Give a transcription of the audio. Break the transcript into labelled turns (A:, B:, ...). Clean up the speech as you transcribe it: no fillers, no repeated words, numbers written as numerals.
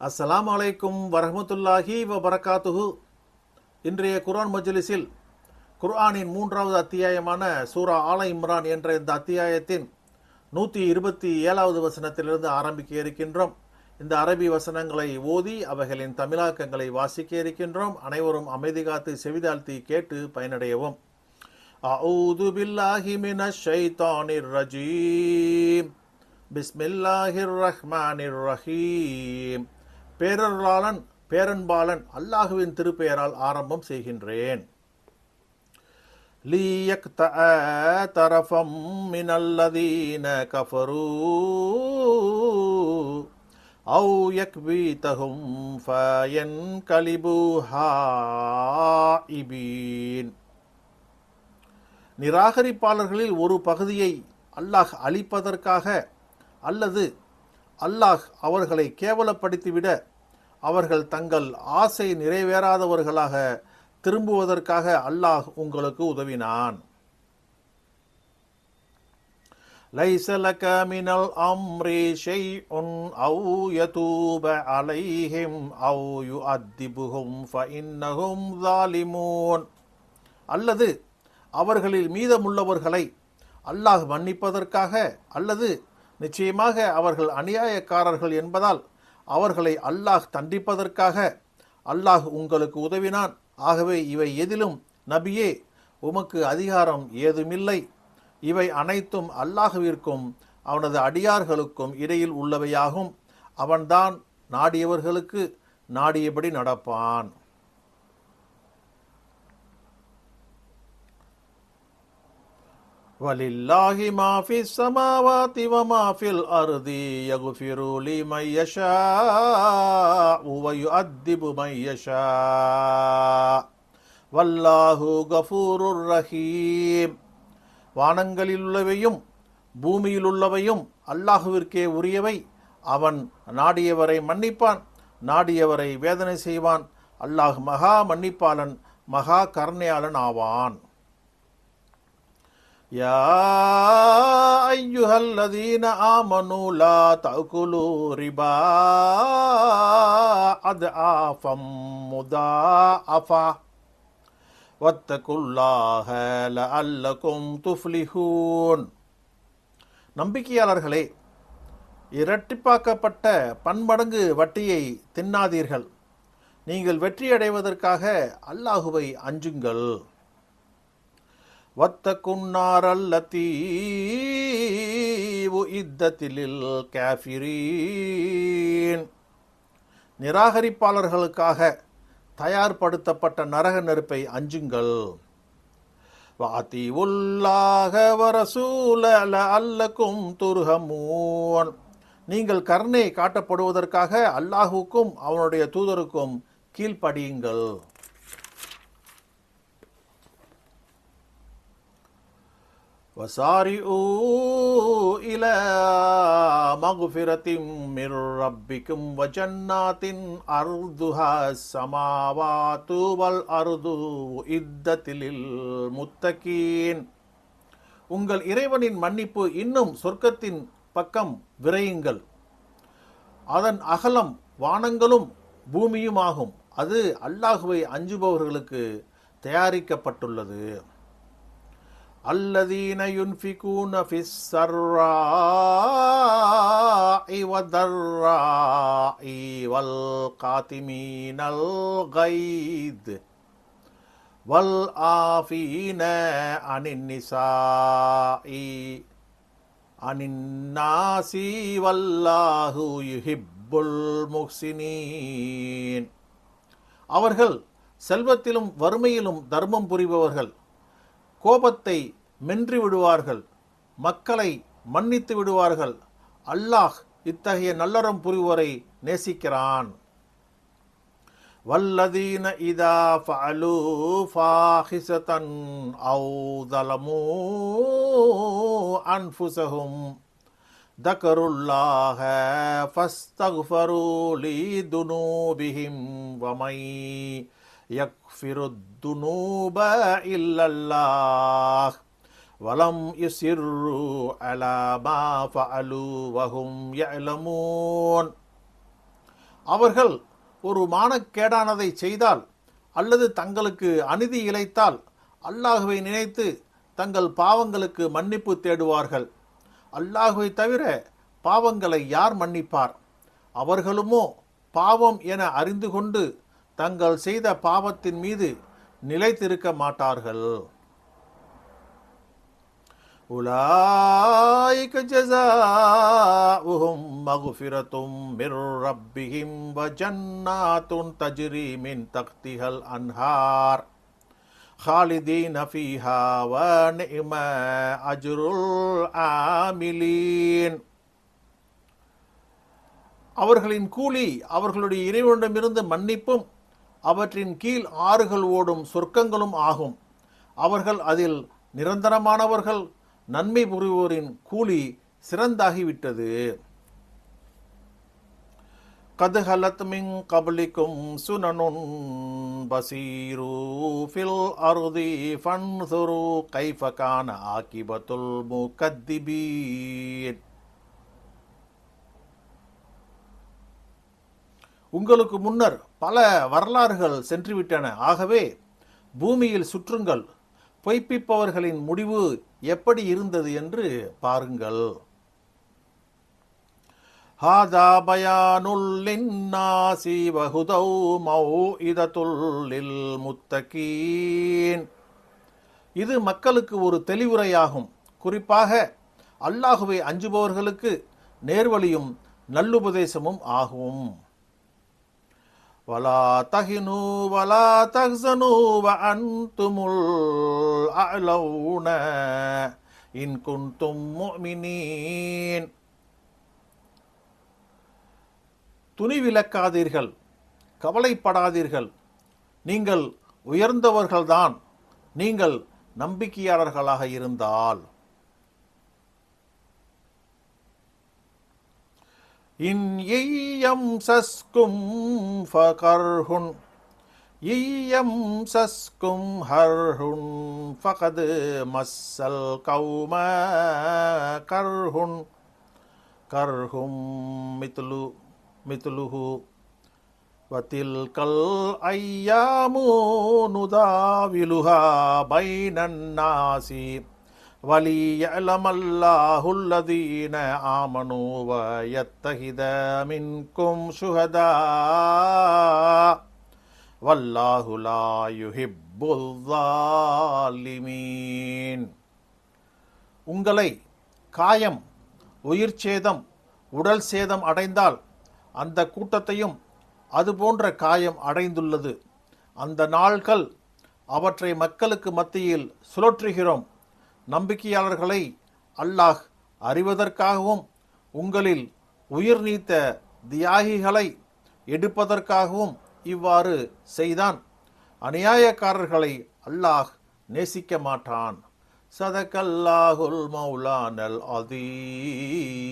A: அஸ்ஸலாமு அலைக்கும் வரஹ்மத்துல்லாஹி வபரகாத்துஹு. இன்றைய குர்ஆன் மஜ்லிஸில் குர்ஆனின் 3வது அத்தியாயமான சூரா ஆல இம்ரான் என்ற இந்த அத்தியாயத்தின் 127வது வசனத்திலிருந்து ஆரம்பிக்க இருக்கின்றோம். இந்த அரபி வசனங்களை ஓதி அவைகளின் தமிழாக்கங்களை வாசிக்க இருக்கின்றோம். அனைவரும் அமைதி காத்து செவிதாழ்த்தி கேட்டு பயனடையவும். அஊது பில்லாஹி மினஷ் ஷைத்தானிர் ரஜீம். பிஸ்மில்லாஹிர் ரஹ்மானிர் ரஹீம். பேரருளாளன் பேரன்பாளன் அல்லாஹுவின் திருப்பெயரால் ஆரம்பம் செய்கின்றேன். லியக்தஅ தரஃபம் மினல்லதீன கஃபரூ அவ் யக்பீதஹும் ஃபயன்கலிபு ஹாயிபீன். நிராகரிப்பாளர்களில் ஒரு பகுதியை அல்லாஹ் அழிப்பதற்காக அல்லது அல்லாஹ் அவர்களை கேவலப்படுத்திவிட அவர்கள் தங்கள் ஆசை நிறைவேறாதவர்களாக திரும்புவதற்காக அல்லாஹ் உங்களுக்கு உதவினான். லைஸ லக மினல் அம்ரி ஷைஉன் அவ் யதூப அலைஹிம் அவ் யுஅத்திபுஹும் ஃபஇன்னஹும் ஸாலிமூன். அல்லது அவர்களில் மீதமுள்ளவர்களை அல்லாஹ் மன்னிப்பதற்காக அல்லது நிச்சயமாக அவர்கள் அநியாயக்காரர்கள் என்பதால் அவர்களை அல்லாஹ் தண்டிப்பதற்காக அல்லாஹ் உங்களுக்கு உதவினான். ஆகவே இவை எதிலும் நபியே உமக்கு அதிகாரம் ஏதுமில்லை. இவை அனைத்தும் அல்லாஹ்விற்கும் அவனது அடியார்களுக்கும் இடையில் உள்ளவையாகும். அவன்தான் நாடியவர்களுக்கு நாடியபடி நடப்பான். வலில்லாஹி மா ஃபிஸ் ஸமாவாதி வ மா ஃபில் அர்தி யக்ஃபிரு லிமன் யஷாஉ வ யுஅத்திபு மன் யஷா வல்லாஹு கஃபூருர் ரஹீம். வானங்களில் உள்ளவையும் பூமியில் உள்ளவையும் அல்லாஹுவிற்கே உரியவை. அவன் நாடியவரை மன்னிப்பான், நாடியவரை வேதனை செய்வான். அல்லாஹ் மகா மன்னிப்பாளன், மகா கருணையாளன் ஆவான். யா அய்யுஹல்லதீன ஆமனூ லா தஅகுலூ ரிபா அத்ஆஃபம் முதாஅஃபா வத்தகுல்லாஹ லஅல்லகும் துஃப்லிஹூன். நம்பிக்கையாளர்களே, இரட்டிப்பாக்கப்பட்ட பன்மடங்கு வட்டியை தின்னாதீர்கள். நீங்கள் வெற்றியடைவதற்காக அல்லாஹுவை அஞ்சுங்கள். வத்தகுன்னாரல்லதீ உஇத்தலில் காஃபிரீன். நிராகரிப்பாளர்களுக்காக தயார்படுத்தப்பட்ட நரக நெருப்பை அஞ்சுங்கள். வஅதீஉல்லாஹ வரசூல லஅல்லகும் துர்ஹமூன். நீங்கள் கருணை காட்டப்படுவதற்காக அல்லாஹுக்கும் அவனுடைய தூதருக்கும் கீழ்ப்படியுங்கள். வசாரிஊ இலா மக்ஃபிரத்தின் மிர் ரப்பிக்கும் வ ஜன்னாத்தின் அர்துஹா ஸமாவாத்து வல் அர்து உஇத்தலில் முத்தகீன். உங்கள் இறைவனின் மன்னிப்பு இன்னும் சொர்க்கத்தின் பக்கம் விரையுங்கள். அதன் அகலம் வானங்களும் பூமியுமாகும். அது அல்லாஹுவை அஞ்சுபவர்களுக்கு தயாரிக்கப்பட்டுள்ளது. அல்லதீன யுன்ஃபிகூன ஃபிஸ் ஸர்ராஇ வதர்ராஇ வல் காதிமீனல் கைத் வல் ஆஃபீன அனின் நிசாஇ அனின் நாசி வல்லாஹு யுஹிப்புல் முஹ்சினீன். அவர்கள் செல்வத்திலும் வறுமையிலும் தர்மம் புரிபவர்கள். கோபத்தை மென்றி விடுவார்கள், மக்களை மன்னித்து விடுவார்கள். அல்லாஹ் இத்தகைய நல்லறம் புரிவோரை நேசிக்கிறான். வல்லதீன இதா ஃபஅலூ ஃபாஹிஸதன் அவ் ஸலமூ அன்ஃபுஸஹும் தக்கருல்லாஹ ஃபஸ்தக்ஃபரூ லிதுனூபிஹிம் வமை யக்ஃபிருத் துனூப இல்லல்லாஹ் வலம் யுசிர்ரு அலா மா ஃபஅலு வஹும் யஅலமூன். அவர்கள் ஒரு மானக்கேடானதை செய்தால் அல்லது தங்களுக்கு அநீதி இழைத்தால் அல்லாஹுவை நினைத்து தங்கள் பாவங்களுக்கு மன்னிப்பு தேடுவார்கள். அல்லாஹுவை தவிர பாவங்களை யார் மன்னிப்பார்? அவர்களுமோ பாவம் என அறிந்து கொண்டு தங்கள் செய்த பாவத்தின் மீது நிலைத்திருக்க மாட்டார்கள். உலாயிக ஜஸாஉஹும் மக்ஃபிரத்தும் மிர் ரப்பிஹிம் வ ஜன்னாத்துன் தஜ்ரி மின் தஹ்திஹல் அன்ஹார் خالدين فيها ونعم أجر العاملين. அவர்களின் கூலி அவர்களுடைய இறைவனிடமிருந்து மன்னிப்பும் அவற்றின் கீழ் ஆறுகள் ஓடும் சொர்க்கங்களும் ஆகும். அவர்கள் அதில் நிரந்தரமானவர்கள். நன்மை புரிவோரின் கூலி சிறந்தாகிவிட்டது. قد خلت من قبلكم سنن بصيروا في الأرض فانظروا كيف كان عاقبة المكذبين. உங்களுக்கு முன்னர் பல வரலாறுகள் சென்றுவிட்டன. ஆகவே பூமியில் சுற்றுங்கள், பொய்ப்பிப்பவர்களின் முடிவு எப்படி இருந்தது என்று பாருங்கள். ஹாதா பயானுல் லின்னாசி வஹுதௌ மௌஇதத்துல் லில் முத்தகீன். இது மக்களுக்கு ஒரு தெளிவுரையாகும். குறிப்பாக அல்லாஹுவை அஞ்சுபவர்களுக்கு நேர்வழியும் நல்லுபதேசமும் ஆகும். வலா தஹினு வலா தஹ்சனு வ அன்துமுல் அலௌன இன் குன்தும் முஃமினீன். துணிவிலக்காதீர்கள், கவலைப்படாதீர்கள், நீங்கள் உயர்ந்தவர்கள்தான் நீங்கள் நம்பிக்கையாளர்களாக இருந்தால். இன் யம்சஸ்கும் ஃபகர்ஹுன் யம்சஸ்கும் ஹர்ஹுன் ஃபகத் மஸ்ஸல் கௌம கர்ஹுன் கர்ஹும் மித்லுஹு வதில்கல் ஐயாமு நுதாவிலுஹா பைனன் நாசி வலியலமல்லாஹுல் லதீன ஆமனு வ யத்தஹித மின்கும் ஷுஹதா வல்லாஹு லா யுஹிப்புல் ஸாலிமீன். உங்களை காயம், உயிர் சேதம், உடல் சேதம் அடைந்தால் அந்த கூட்டத்தையும் அதுபோன்ற காயம் அடைந்துள்ளது. அந்த நாள்கள் அவற்றை மக்களுக்கு மத்தியில் சுழற்றுகிறோம். நம்பிக்கையாளர்களை அல்லாஹ் அறிவதற்காகவும் உங்களில் உயிர் நீத்த தியாகிகளை எடுப்பதற்காகவும் இவ்வாறு செய்தான். அநியாயக்காரர்களை அல்லாஹ் நேசிக்க மாட்டான். சதகல்லாஹுல் மௌலானல் அதீம்.